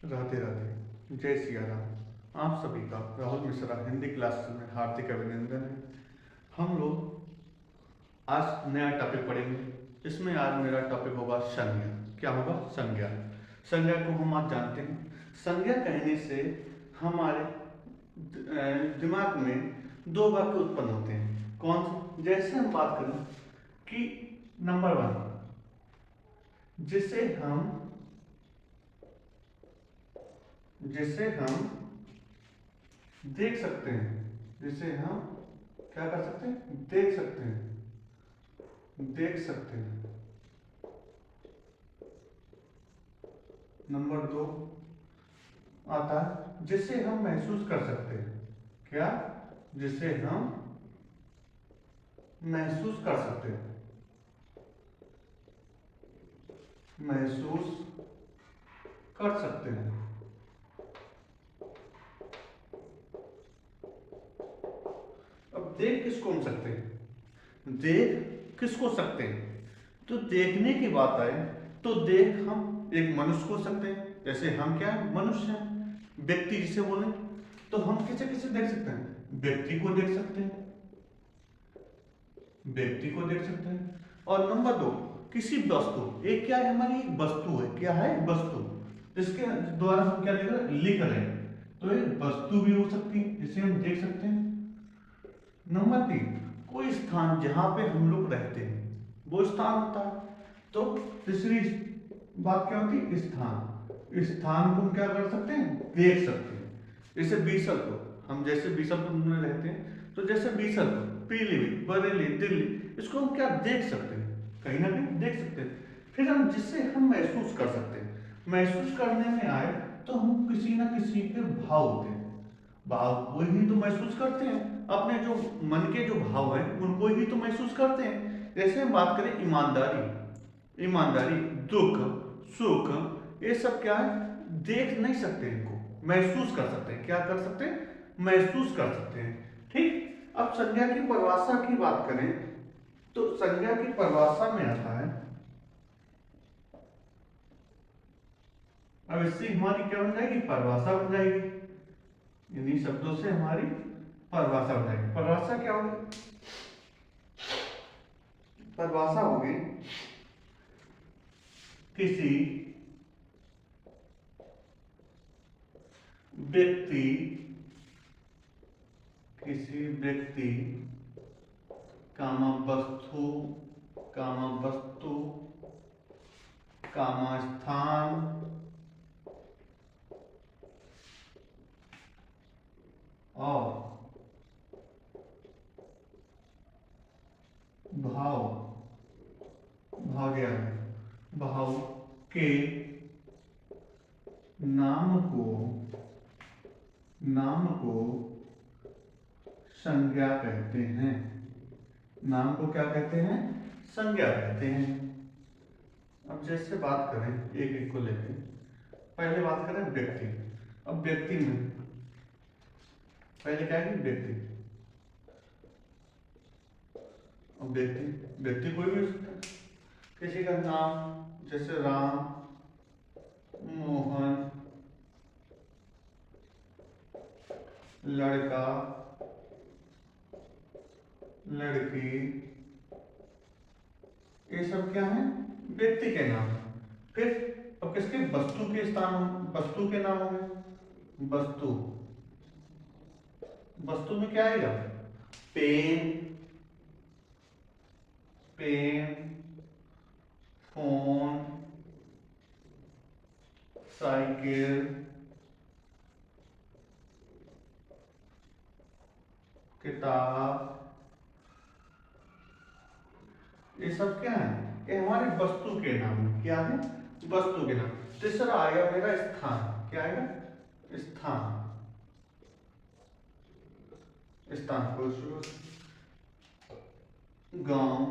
राधे राधे, जय सिया राम। आप सभी का राहुल मिश्रा हिंदी क्लास में हार्दिक अभिनंदन है। हम लोग आज नया टॉपिक पढ़ेंगे। इसमें आज मेरा टॉपिक होगा संज्ञा। क्या होगा? संज्ञा। संज्ञा को हम आज जानते हैं। संज्ञा कहने से हमारे दिमाग में दो वाक्य उत्पन्न होते हैं। कौन से? जैसे हम बात करें कि नंबर वन, जिसे हम देख सकते हैं, जिसे हम क्या कर सकते हैं? देख सकते हैं, देख सकते हैं। नंबर दो आता है जिसे हम महसूस कर सकते हैं। क्या? जिसे हम महसूस कर सकते हैं, महसूस कर सकते हैं। अब देख किसको हम सकते हैं? देख किसको सकते हैं? तो देखने की बात आए तो देख हम एक मनुष्य को सकते हैं। जैसे हम क्या है? मनुष्य हैं। व्यक्ति जिसे बोले तो हम किसे किसे देख सकते हैं? व्यक्ति को देख सकते हैं, व्यक्ति को देख सकते हैं। और नंबर दो, किसी वस्तु, एक क्या है? हमारी एक वस्तु है। क्या है? वस्तु, जिसके द्वारा हम क्या लिख रहे हैं। तो ये वस्तु भी हो सकती है जिसे हम देख सकते हैं। नंबर तीन, कोई स्थान जहां पे हम लोग रहते हैं वो स्थान होता है। तो तीसरी बात क्या होती है? स्थान। स्थान को हम क्या कर सकते हैं? देख सकते हैं। जैसे बीसलपुर, हम जैसे बीसलपुर में रहते हैं तो जैसे बीसलपुर, पीलीभीत, बरेली, दिल्ली, इसको हम क्या देख सकते हैं? कहीं ना कहीं देख सकते हैं। फिर हम जिससे हम महसूस कर सकते हैं। महसूस करने में आए तो हम किसी ना किसी के भाव होते हैं। भाव वही तो महसूस करते हैं। अपने जो मन के जो भाव हैं उनको ही तो महसूस करते हैं। जैसे हम बात करें ईमानदारी, ईमानदारी, दुख, सुख, ये सब क्या है? देख नहीं सकते, इनको महसूस कर सकते हैं। क्या कर सकते हैं? महसूस कर सकते हैं। ठीक। अब संज्ञा की परिभाषा की बात करें तो संज्ञा की परिभाषा में आता है, अब इससे हमारी क्या बन जाएगी? परिभाषा बन जाएगी। इन्हीं शब्दों से हमारी परिभाषा हो जाएगी। परिभाषा क्या होगी? परिभाषा होगी किसी व्यक्ति, किसी व्यक्ति, कामा वस्तु, कामा वस्तु, कामा स्थान और भाव, भाव क्या है? भाव के नाम को संज्ञा कहते हैं। नाम को क्या कहते हैं? संज्ञा कहते हैं। अब जैसे बात करें एक एक को लेकर, पहले बात करें व्यक्ति। अब व्यक्ति में पहले क्या है? व्यक्ति। अब व्यक्ति, व्यक्ति कोई भी हो सकता है। किसी का नाम, जैसे राम, मोहन, लड़का, लड़की, ये सब क्या है? व्यक्ति के नाम है। फिर अब किसके? वस्तु के स्थान, वस्तु के नाम होंगे। वस्तु, वस्तु में क्या आएगा? पेन, पेन, फोन, साइकिल, किताब, ये सब क्या है? ये हमारे वस्तु के नाम है। क्या है? वस्तु के नाम। तीसरा आएगा मेरा स्थान। क्या आएगा? स्थान। स्थान को गांव,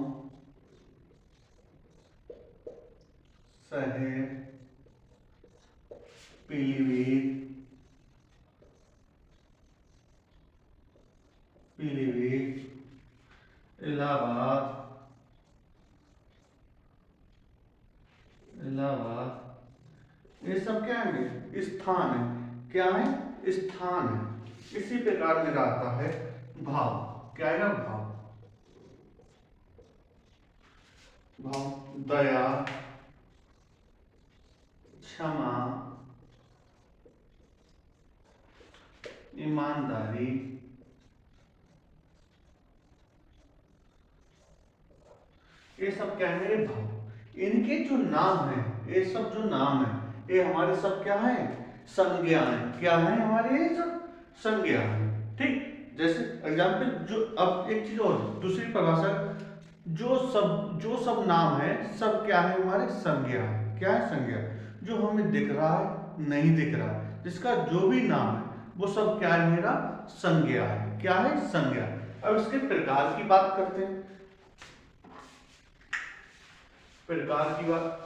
शहर, पीलीभीत, पीलीभीत, इलाहाबाद, इलाहाबाद, ये सब सब क्या है, स्थान है। क्या है, स्थान है। इसी प्रकार मेरा आता है भाव। क्या आएगा, भाव। भाव दया, क्षमा, ईमानदारी, ये सब क्या है मेरे भाव। इनके जो नाम है, ये सब जो नाम है, ये हमारे सब क्या है, संज्ञा है। क्या है हमारे, ये सब संज्ञा है। ठीक, जैसे एग्जाम्पल जो, अब एक चीज और दूसरी परिभाषा, जो सब नाम है सब क्या है हमारे, संज्ञा है। क्या है, संज्ञा। जो हमें दिख रहा है, नहीं दिख रहा है, जिसका जो भी नाम है वो सब क्या है मेरा, संज्ञा है। क्या है, संज्ञा। अब इसके प्रकार की बात करते हैं। प्रकार की बात,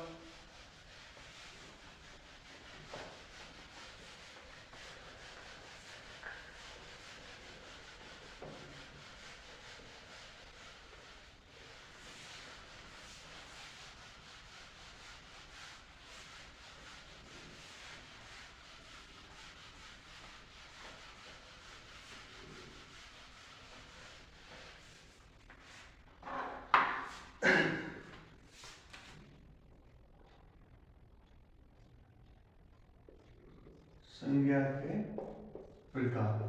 संज्ञा के प्रकार।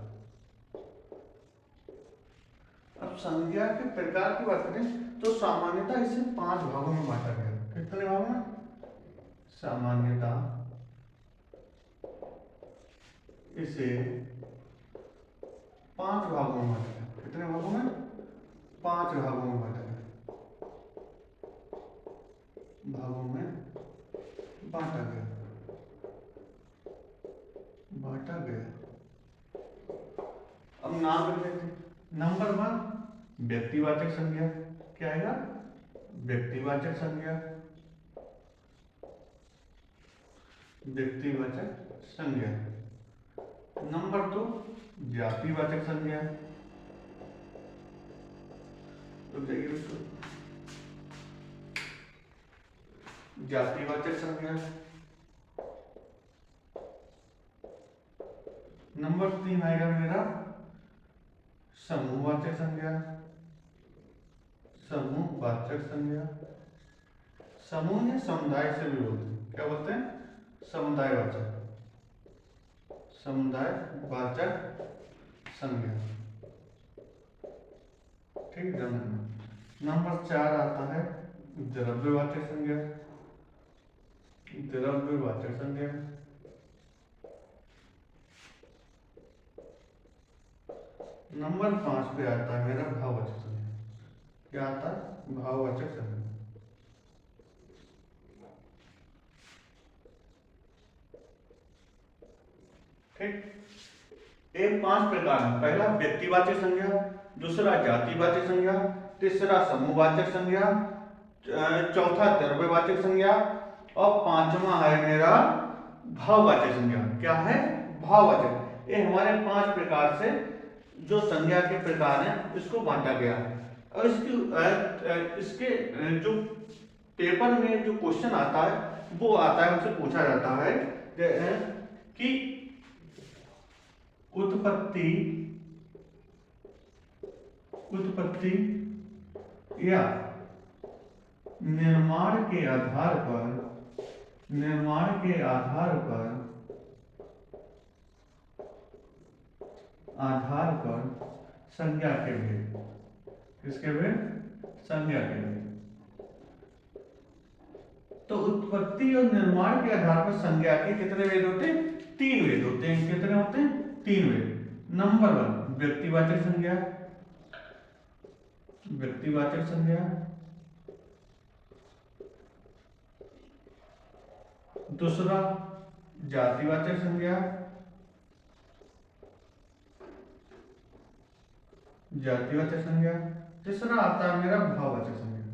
अब संज्ञा के प्रकार की बात करें तो सामान्यतः इसे 5 भागों में बांटा गया। कितने भागों में, सामान्यतः इसे 5 भागों में बांटा गया। कितने भागों में, 5 भागों में बांटा गया। भागों में बांटा गया, बांटा गया। अब नाम लिख लेते हैं। नंबर 1 व्यक्तिवाचक संज्ञा। क्या आएगा, व्यक्तिवाचक संज्ञा। व्यक्तिवाचक संज्ञा। नंबर 2 जातिवाचक संज्ञा। तो देखिए दोस्तों, जातिवाचक संज्ञा। नंबर 3 आएगा मेरा समूहवाचक संज्ञा। समूहवाचक संज्ञा। समूह या समुदाय से भी बोलते हैं। क्या बोलते हैं, समुदायवाचक। समुदायवाचक संज्ञा। ठीक है। नंबर 4 आता है द्रव्यवाचक संज्ञा। द्रव्यवाचक संज्ञा। नंबर 5 पे आता है मेरा भाववाचक संज्ञा। क्या आता है, भाववाचक संज्ञा। ठीक, ये 5 प्रकार है। पहला व्यक्तिवाचक संज्ञा, दूसरा जातिवाचक संज्ञा, तीसरा समूहवाचक संज्ञा, चौथा द्रव्यवाचक संज्ञा और 5वां है मेरा भाववाचक संज्ञा। क्या है, भाववाचक। ये हमारे 5 प्रकार से जो संज्ञा के प्रकार हैं इसको बांटा गया है। और इसके जो पेपर में जो क्वेश्चन आता है वो आता है, उनसे पूछा जाता है कि उत्पत्ति या निर्माण के आधार पर संज्ञा के भेद। किसके भेद, संज्ञा के भेद। तो उत्पत्ति और निर्माण के आधार पर संज्ञा के कितने वेद होते हैं, 3 वेद होते हैं। कितने होते हैं, 3 वेद। नंबर 1 व्यक्तिवाचक संज्ञा। व्यक्तिवाचक संज्ञा। दूसरा जातिवाचक संज्ञा। जातिवाचक संज्ञा। तीसरा आता है मेरा भाववाचक संज्ञा।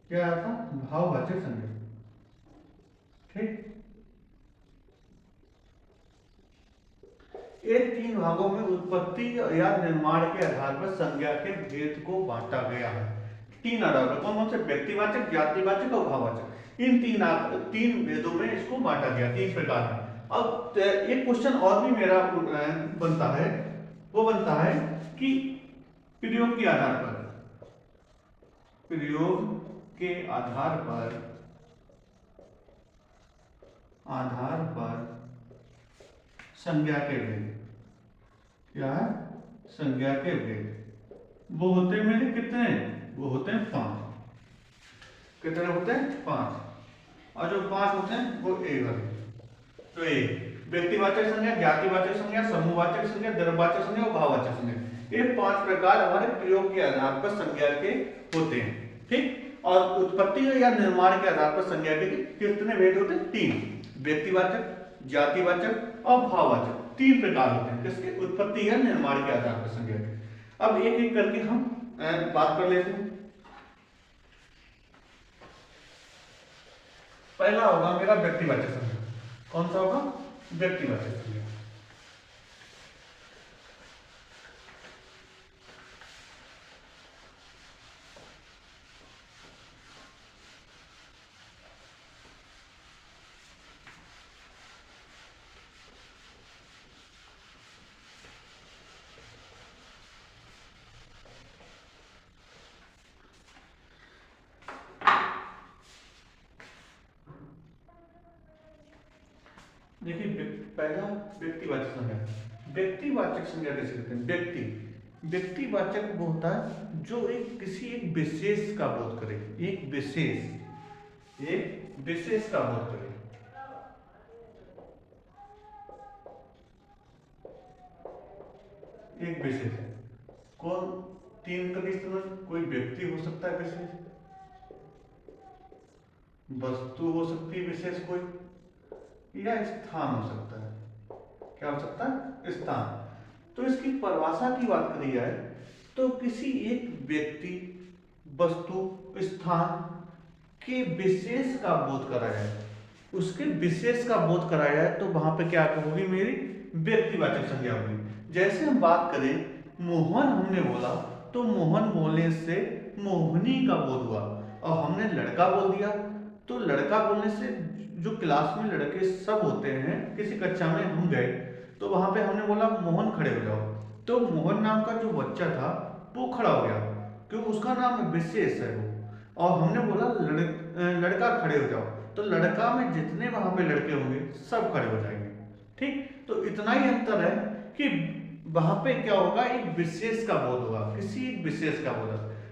क्या आता, भाववाचक संज्ञा। ठीक, ये 3 भागों में उत्पत्ति या निर्माण के आधार पर संज्ञा के भेद को बांटा गया है। 3 आधार पर, कौन कौन से, व्यक्तिवाचक, जातिवाचक और भाववाचक। इन तीन भेदों में इसको बांटा गया, 3 प्रकार है। अब एक क्वेश्चन और भी मेरा बनता है, वो बनता है कि प्रयोग के आधार पर, प्रयोग के आधार पर संज्ञा के भेद, क्या है, संज्ञा के भेद वो होते हैं मेरे कितने, वो होते हैं 5। कितने होते हैं, 5। और जो 5 होते हैं वो ए वाले। तो ए व्यक्तिवाचक संज्ञा, ज्ञातिवाचक संज्ञा, समूहवाचक संज्ञा, द्रव्यवाचक संज्ञा और भाववाचक संज्ञा, ये 5 प्रकार हमारे प्रयोग के आधार पर संज्ञा के होते हैं। ठीक, और उत्पत्ति या निर्माण के आधार पर संज्ञा के कितने भेद होते हैं, 3। व्यक्तिवाचक, जातिवाचक और भाववाचक, 3 प्रकार होते हैं किसके, उत्पत्ति या निर्माण के आधार पर संज्ञा के। अब एक एक करके हम बात कर लेते हैं। पहला होगा मेरा व्यक्तिवाचक संज्ञा। कौन सा होगा, व्यक्तिवाचक संज्ञा। देखिए पहला व्यक्तिवाचक संज्ञा। व्यक्तिवाचक संज्ञा कैसे कहते हैं, व्यक्तिवाचक वो होता है जो किसी एक विशेष का बोध करे, एक विशेष का बोध करे। एक विशेष कौन, 3 कंडीशन, कोई व्यक्ति हो सकता है विशेष, वस्तु हो सकती है विशेष कोई, या स्थान हो सकता है। क्या हो सकता है, स्थान। तो इसकी परिभाषा की बात करी जाए तो किसी एक व्यक्ति, वस्तु, स्थान के विशेष का बोध कराया जाए, उसके विशेष का बोध कराया जाए तो वहां पे क्या होगी, मेरी व्यक्तिवाचक संज्ञा होगी। जैसे हम बात करें मोहन, हमने बोला तो मोहन बोलने से मोहिनी का बोध हुआ, और हमने लड़का बोल दिया तो लड़का बोलने से जो क्लास में लड़के सब होते हैं, किसी कक्षा में हम गए तो वहां पे हमने बोला मोहन खड़े हो जाओ, तो मोहन नाम का जो बच्चा था वो खड़ा हो गया क्योंकि उसका नाम विशेष है वो। और हमने बोला लड़का खड़े हो जाओ, तो लड़का में जितने वहां पे लड़के होंगे सब खड़े हो जाएंगे। ठीक, तो इतना ही अंतर है कि वहां पे क्या होगा, एक विशेष का बोध होगा, किसी एक विशेष का बोध।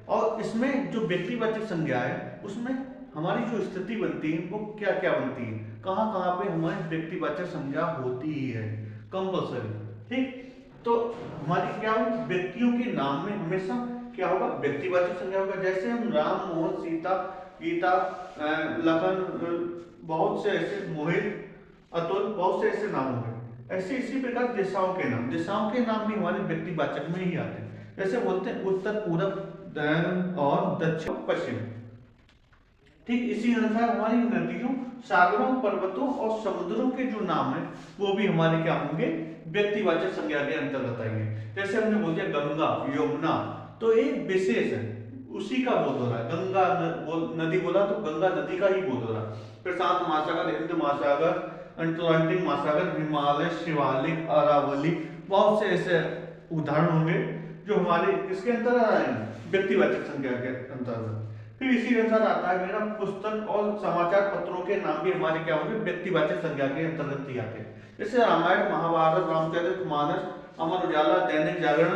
और इसमें जो व्यक्तिवाचक संज्ञा है उसमें हमारी जो स्थिति बनती है वो क्या क्या बनती है, कहाँ कहाँ पे हमारी व्यक्तिवाचक संज्ञा होती ही है, कंपल्सरी। ठीक, तो हमारी क्या होगी, व्यक्तियों के नाम में हमेशा क्या होगा, व्यक्तिवाचक संज्ञा होगा। जैसे हम राम, मोहन, सीता, गीता, लखन, बहुत से ऐसे, मोहित, अतुल, बहुत से ऐसे नाम होंगे। ऐसे इसी प्रकार दिशाओं के नाम भी हमारे व्यक्तिवाचक में ही आते हैं। जैसे बोलते हैं उत्तर, पूरब, दक्षिण और दक्षिण पश्चिम। ठीक, इसी अनुसार हमारी नदियों, सागरों, पर्वतों और समुद्रों के जो नाम है वो भी हमारे क्या होंगे, व्यक्तिवाचक संज्ञा के अंतर्गत आएंगे। जैसे हमने बोल दिया गंगा, यमुना, तो एक विशेष है, उसी का बोध हो रहा है। गंगा नदी बोला तो गंगा नदी का ही बोध हो रहा है। प्रशांत महासागर, हिंद महासागर, अटलांटिक महासागर, हिमालय, शिवालिक, अरावली, बहुत से ऐसे उदाहरण होंगे जो हमारे किसके अंतर्गत आएंगे, व्यक्तिवाचक संज्ञा के अंतर्गत। फिर इसी अनुसार आता है मेरा पुस्तक और समाचार पत्रों के नाम भी हमारे क्या होंगे, व्यक्तिवाचक संज्ञा के अंतर्गत ही आते हैं। जैसे रामायण, महाभारत, रामचरितमानस, अमर उजाला, दैनिक जागरण,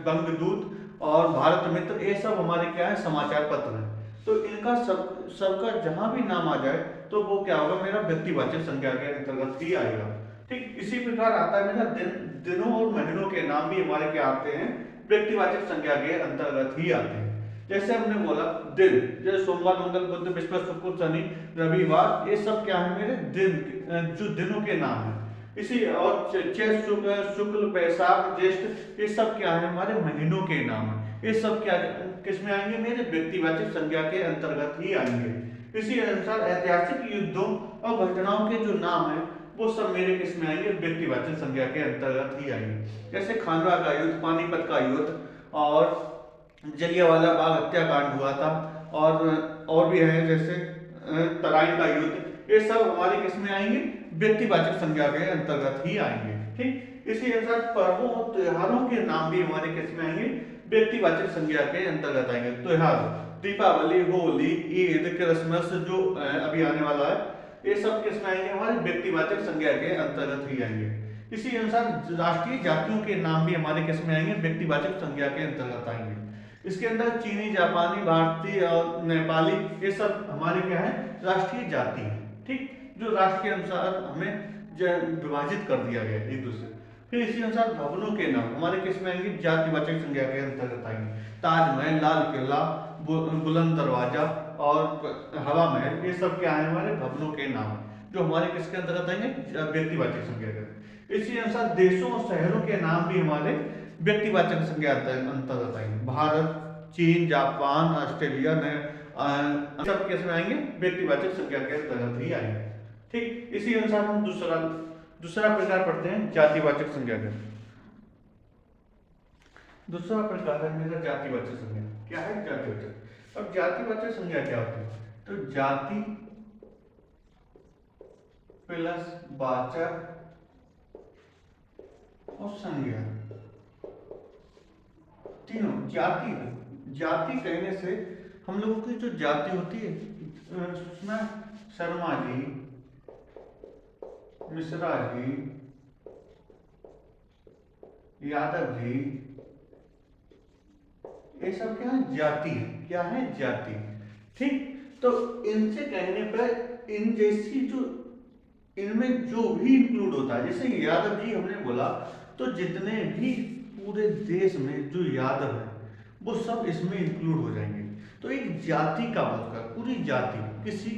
बंगदूत और भारत मित्र, ये सब हमारे क्या है, समाचार पत्र हैं। तो इनका सबका जहां भी नाम आ जाए तो वो क्या होगा, मेरा व्यक्तिवाचक संज्ञा के अंतर्गत ही आएगा। ठीक, इसी प्रकार आता है मेरा दिनों और महीनों के नाम भी हमारे क्या आते हैं, व्यक्तिवाचक संज्ञा के अंतर्गत ही आते हैं। जैसे हमने बोला दिन, जैसे सोमवार, मंगल, बुध, बृहस्पति, शुक्र, शनि, रविवार, ये सब क्या है मेरे दिन, जो दिनों के नाम है। इसी और चैत, शुक्ल, वैशाख, ज्येष्ठ, ये सब क्या है, हमारे महीनों के नाम है। ये सब क्या किसमें आएंगे, मेरे व्यक्तिवाचक संज्ञा के अंतर्गत ही आएंगे। इसी अनुसार ऐतिहासिक युद्धों और घटनाओं के जो नाम है वो सब मेरे किसमें आएंगे, व्यक्तिवाचक संज्ञा के अंतर्गत ही आएंगे। जैसे खानवा का युद्ध, पानीपत का युद्ध और जलियांवाला बाग हत्याकांड हुआ था, और भी है जैसे तराइन का युद्ध, ये सब हमारे किस में आएंगे, व्यक्तिवाचक संज्ञा के अंतर्गत ही आएंगे। ठीक, इसी अनुसार पर्वों और त्योहारों के नाम भी हमारे किस में आएंगे, व्यक्तिवाचक संज्ञा के अंतर्गत आएंगे। त्योहार दीपावली, होली, ईद, क्रिसमस जो अभी आने वाला है, ये सब किस में आएंगे, हमारे व्यक्तिवाचक संज्ञा के अंतर्गत ही आएंगे। इसी अनुसार राष्ट्रीय जातियों के नाम भी हमारे किस में आएंगे, व्यक्तिवाचक संज्ञा के अंतर्गत आएंगे। इसके अंदर चीनी, जापानी, भारतीय और नेपाली, ये सब हमारे क्या है, राष्ट्रीय जाति है। ठीक, जो राष्ट्र के अनुसार हमें विभाजित कर दिया गया एक दूसरे। फिर इसी अनुसार भवनों के नाम हमारे किस में आएंगे, जातिवाचक संज्ञा के अंतर्गत आएंगे। ताजमहल, लाल किला, बुलंद दरवाजा और हवा महल, ये सब क्या है, हमारे भवनों के नाम जो हमारे किसके अंतर्गत आएंगे, व्यक्तिवाचक संज्ञा के। इसी अनुसार देशों और शहरों के नाम भी हमारे व्यक्तिवाचक संज्ञा अंतर्गत आएंगे। भारत, चीन, जापान, ऑस्ट्रेलिया सब किस में आएंगे, व्यक्तिवाचक संज्ञा के अंतर्गत ही आएंगे। ठीक, इसी अनुसार हम दूसरा प्रकार पढ़ते हैं जातिवाचक संज्ञा का। दूसरा प्रकार है मेरा जातिवाचक संज्ञा। क्या है जातिवाचक? अब जातिवाचक संज्ञा क्या होती है, तो जाति प्लस वाचक और संज्ञा तीनों। जाति कहने से हम लोगों की जो जाति होती है उसमें शर्मा जी, मिश्रा जी, यादव जी, ये सब क्या है, जाति है। क्या है, जाति। ठीक, तो इनसे कहने पर इन जैसी जो इनमें जो भी इंक्लूड होता है, जैसे यादव जी हमने बोला, तो जितने भी पूरे देश में जो यादव है वो सब इसमें इंक्लूड हो जाएंगे। तो एक जाति का मतलब पूरी जाति, किसी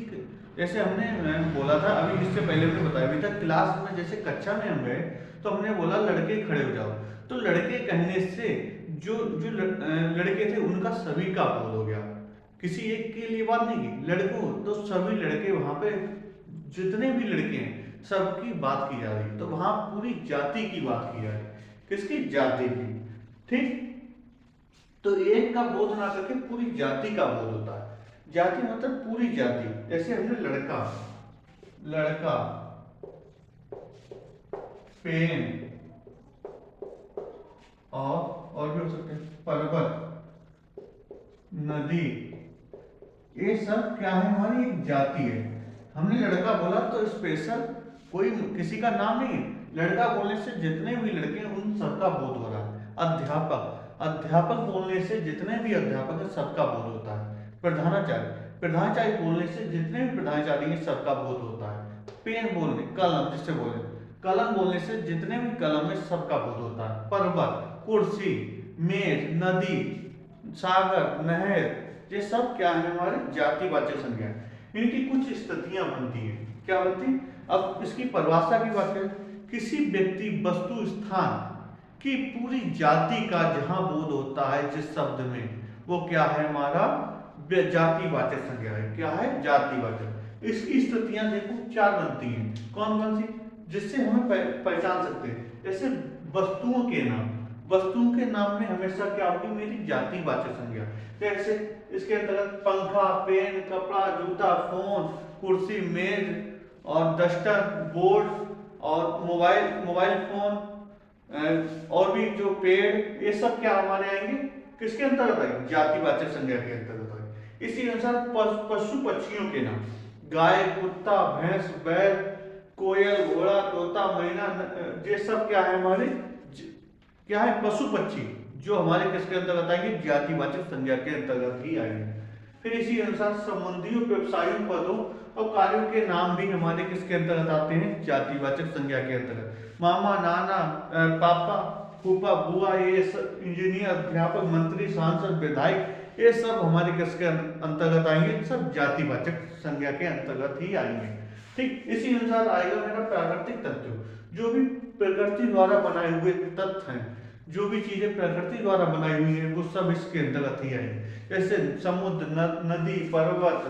जैसे हमने बोला था अभी, इससे पहले हमने बताया भी था क्लास में, जैसे कक्षा में हम गए तो हमने बोला लड़के खड़े हो जाओ, तो लड़के कहने से जो लड़के थे उनका सभी का बोध हो गया, किसी एक के लिए बात नहीं की, लड़कों तो सभी लड़के, वहां पे जितने भी लड़के हैं सबकी बात की जा रही, तो वहां पूरी जाति की बात की जा रही, किसकी, जाति की। ठीक, तो एक का बोध ना करके पूरी जाति का बोध होता है। जाति मतलब पूरी जाति। जैसे हमने लड़का, पेन और भी हो सकते हैं, पर्वत, नदी, ये सब क्या है, हमारी एक जाति है। हमने लड़का बोला तो स्पेशल कोई किसी का नाम नहीं है, लड़का बोलने से जितने भी लड़के हैं उन सबका बोध हो रहा है। अध्यापक बोलने से जितने भी अध्यापक है सबका बोध होता है। प्रधानाचार्य बोलने से जितने भी प्रधानाचार्य हैं सबका बोध होता है। पेन बोलने, कलम जिससे बोले, कलम बोलने से जितने भी कलम है सबका बोध होता है। पर्वत, कुर्सी, मेज, नदी, सागर, नहर, ये सब क्या है, हमारे जातिवाचक संज्ञा। इनकी कुछ स्थितियां बनती हैं। क्या बनती? अब इसकी परिभाषा की बात करें, किसी व्यक्ति, वस्तु, स्थान की पूरी जाति का जहां बोध होता है जिस शब्द में, वो क्या है, हमारा जातिवाचक संज्ञा है। क्या है, जातिवाचक। इसकी स्थितियां देखो 4 बनती हैं। कौन सी? जिससे हमें पहचान सकते हैं। जैसे वस्तुओं के नाम में हमेशा क्या होगी, मेरी जातिवाचक संज्ञा। जैसे इसके अंतर्गत पंखा, पेन, कपड़ा, जूता, फोन, कुर्सी, मेज और डस्टर, बोर्ड और मोबाइल फोन और भी जो पेड़, ये सब क्या हमारे आएंगे, किसके अंतर्गत आएंगे, जातिवाचक संज्ञा के अंतर्गत आएंगे। इसी अनुसार पशु पक्षियों के नाम, गाय, कुत्ता, भैंस, बैल, कोयल, घोड़ा, तोता, मैना, ये सब क्या है, हमारे क्या है, पशु पक्षी, जो हमारे किसके अंतर्गत आएंगे, जातिवाचक संज्ञा के अंतर्गत ही आएंगे। फिर इसी अनुसार संबंधियों, व्यवसायों, पदों और कार्यों के नाम भी हमारे किसके अंतर्गत आते हैं, जातिवाचक संज्ञा के अंतर्गत। मामा, नाना, पापा, फूफा, बुआ, ये सब इंजीनियर, अध्यापक, मंत्री, सांसद, विधायक, ये सब हमारे किसके अंतर्गत आएंगे, सब जातिवाचक संज्ञा के अंतर्गत ही आएंगे। ठीक, इसी अनुसार आएगा मेरा प्राकृतिक तत्व, जो भी प्रकृति द्वारा बनाए हुए तत्व हैं, जो भी चीजें प्रकृति द्वारा बनाई हुई है वो सब इसके अंतर्गत ही आएंगे। जैसे समुद्र, नदी, पर्वत,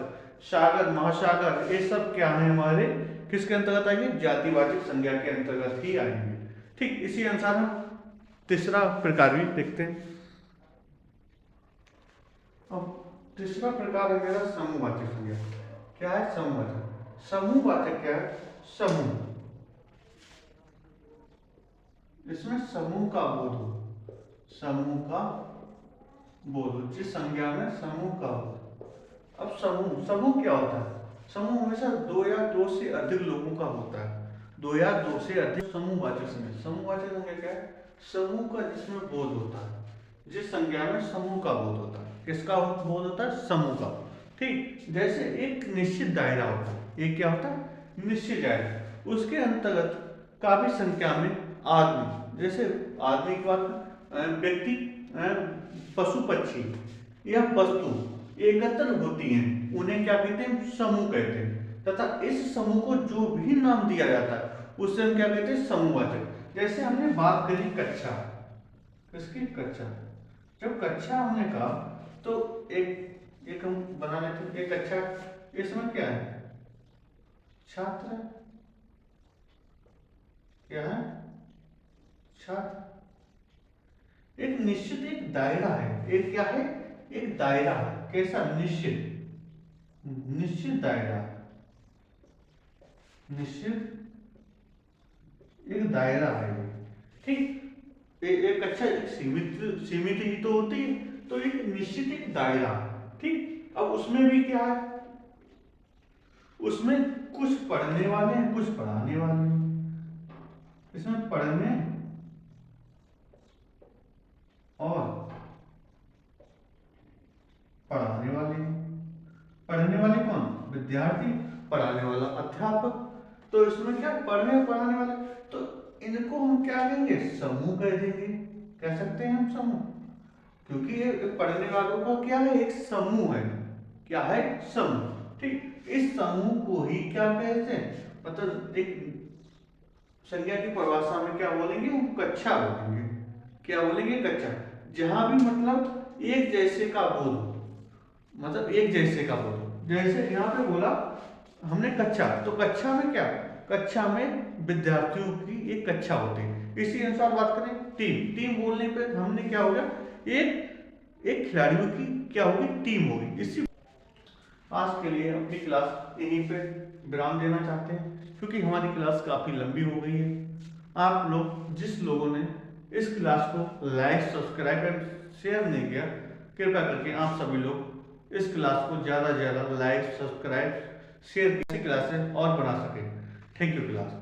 सागर, महासागर, ये सब क्या है, हमारे किसके अंतर्गत आएंगे, जातिवाचक संज्ञा के अंतर्गत ही आएंगे। ठीक, इसी अनुसार हम तीसरा प्रकार भी देखते हैं। अब तीसरा प्रकार है मेरा समूहवाचक संज्ञा। क्या है? समूहवाचक। समूहवाचक क्या है? समूह, इसमें समूह का बोध हो, समूह का बोध हो, जिस संज्ञा में समूह का हो। अब समूह, समूह क्या होता है? समूह हमेशा दो या दो से अधिक लोगों का होता है, दो या दो से अधिक। समूहवाचक संज्ञा, समूहवाचक संज्ञा क्या है? समूह का जिसमें बोध होता है, जिस संज्ञा में समूह का बोध होता है। किसका बोध होता है? समूह का। ठीक, जैसे एक निश्चित दायरा होता है, एक क्या होता है? निश्चित दायरा, उसके अंतर्गत काफी संख्या में आदमी, जैसे आदमी की बात, व्यक्ति, पशु पक्षी या वस्तु एकत्र होती हैं, उन्हें क्या कहते हैं? समूह कहते हैं। तथा इस समूह को जो भी नाम दिया जाता है उससे हम क्या कहते हैं? समूहवाचक। जैसे हमने बात करी कक्षा, किसकी? कक्षा। जब कक्षा हमने कहा तो एक हम बना लेते हैं, एक कक्षा, इसमें क्या है? छात्र, क्या है? छात्र। एक निश्चित एक दायरा है, एक क्या है? एक दायरा है। कैसा? निश्चित, निश्चित दायरा, निश्चित एक दायरा है। ठीक, एक अच्छा, एक सीमित, सीमित ही तो होती है, तो एक निश्चित एक दायरा। ठीक, अब उसमें भी क्या है? उसमें कुछ पढ़ने वाले हैं, कुछ पढ़ाने वाले हैं। इसमें पढ़ने और पढ़ाने वाले हैं। पढ़ने वाले कौन? विद्यार्थी, पढ़ाने वाला अध्यापक। तो इसमें क्या? पढ़ने और पढ़ाने वाले, तो इनको हम क्या कहेंगे? समूह कह देंगे। कह सकते हैं हम समूह, क्योंकि ये पढ़ने वालों का क्या है? एक समूह है। क्या है? समूह। ठीक, इस समूह को ही क्या कहते हैं? मतलब एक संज्ञा की परिभाषा में क्या बोलेंगे? हम कक्षा बोलेंगे। क्या बोलेंगे? कक्षा। जहां भी मतलब एक जैसे का बोध हो, मतलब एक जैसे का बोध हो। जैसे यहाँ पे बोला हमने कक्षा, तो कक्षा में क्या? कक्षा में विद्यार्थियों की एक कक्षा होती है। इसी अनुसार बात करें टीम, टीम बोलने पे हमने क्या हो गया? एक खिलाड़ियों की क्या होगी? टीम होगी। इसी आज के लिए अपनी क्लास यहीं पे विराम देना चाहते हैं, क्योंकि हमारी क्लास काफ़ी लंबी हो गई है। आप लोग, जिस लोगों ने इस क्लास को लाइक, सब्सक्राइब एंड शेयर नहीं किया, कृपया करके आप सभी लोग इस क्लास को ज़्यादा से ज़्यादा लाइक, सब्सक्राइब, शेयर, किसी क्लास से और बना सकें। Thank you class.